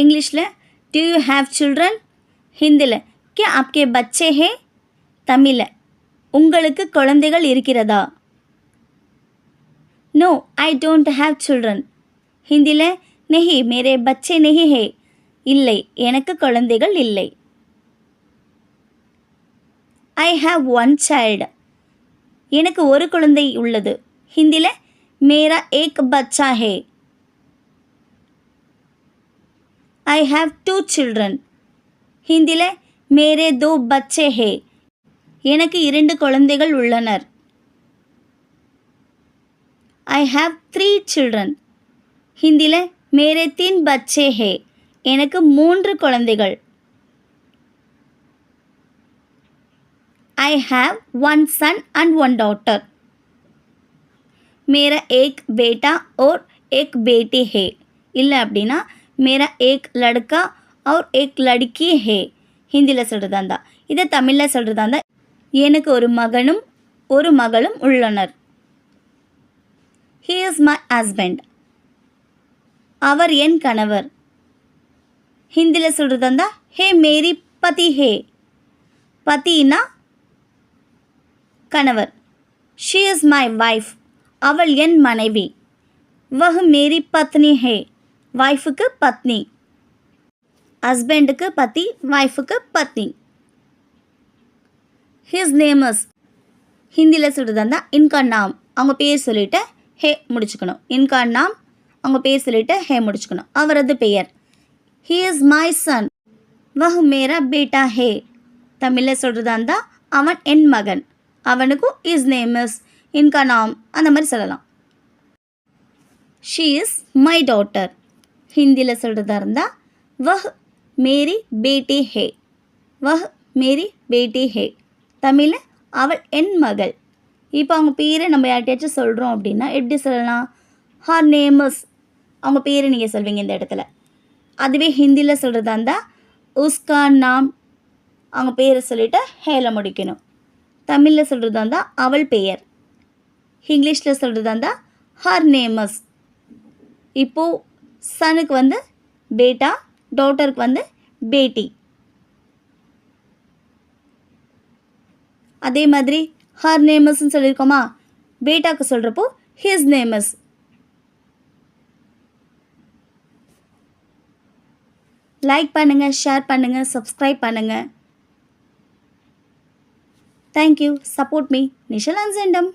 English में do you have children, Hindi में क्या आपके बच्चे हैं, तमिल உங்களுக்கு குழந்தைகள் இருக்கிறதா. No I don't have children, Hindi में नहीं मेरे बच्चे नहीं है, இல்லை எனக்கு குழந்தைகள் இல்லை. ஐ ஹாவ் ஒன் சைல்டு, எனக்கு ஒரு குழந்தை உள்ளது, ஹிந்தியில் मेरा एक बच्चा है. आई हैव टू चिल्ड्रन, हिंदीயில் मेरे दो बच्चे हैं, எனக்கு இரண்டு குழந்தைகள் உள்ளனர். आई हैव थ्री चिल्ड्रन, हिंदीயில் मेरे तीन बच्चे हैं, எனக்கு மூன்று குழந்தைகள். I have one son and one daughter, मेरा एक बेटा और एक बेटी है. இல்லை அப்படின்னா मेरा एक लड़का और एक लड़की है. ஹிந்தியில் சொல்கிறதா இருந்தால். இதை தமிழில் சொல்கிறதா இருந்தால் எனக்கு ஒரு மகனும் ஒரு மகளும் உள்ளனர். he is my husband, அவர் என் கணவர். ஹிந்தியில் சொல்கிறதா இருந்தால் हे मेरी पति है, பத்தினா கணவர். she is my wife, அவள் என் மனைவி. वह मेरी पत्नी है, वाइफுக்கு பத்னி. ஹஸ்பண்டுக்கு பத்தி, வைஃபுக்கு பத்னி. his name is, ஹிந்தியில் சொல்கிறதா இருந்தால் இன்கா நாம் அவங்க பேர் சொல்லிவிட்டு ஹே முடிச்சுக்கணும். இன்கா நாம் அவங்க பேர் சொல்லிவிட்டு ஹே முடிச்சுக்கணும். அவரது பெயர். he is my son, वह मेरा बेटा है. தமிழில் சொல்கிறதா இருந்தால் அவன் என் மகன், அவனுக்கும் his name is, இன்கா நாம் அந்த மாதிரி சொல்லலாம். she is my daughter, ஹிந்தியில் சொல்கிறதா இருந்தால் वह मेरी बेटी है, वह मेरी बेटी है. தமிழில் அவள் என் மகள். இப்போ அவங்க பேரை நம்ம யார்கிட்டயாச்சும் சொல்கிறோம் அப்படின்னா எப்படி சொல்லலாம்? her name is, அவங்க பேரை நீங்கள் சொல்வீங்க இந்த இடத்துல. அதுவே ஹிந்தியில் சொல்கிறதா இருந்தால் உஸ்கா நாம் அவங்க பேரை சொல்லிவிட்டு ஹேல முடிக்கணும். தமிழில் சொல்கிறதா இருந்தால் அவள் பெயர். இங்கிலீஷில் சொல்கிறதா இருந்தால் her name is. இப்போது சனுக்கு வந்து பேட்டா, டாட்டருக்கு வந்து பேட்டி. அதே மாதிரி ஹர் நேமஸ்ன்னு சொல்லியிருக்கோமா, பேட்டாக்கு சொல்கிறப்போ ஹிஸ் நேமஸ். லைக் பண்ணுங்கள், ஷேர் பண்ணுங்கள், சப்ஸ்கிரைப் பண்ணுங்கள். தேங்க்யூ. Support me. நிஷல் அன்செண்டம்.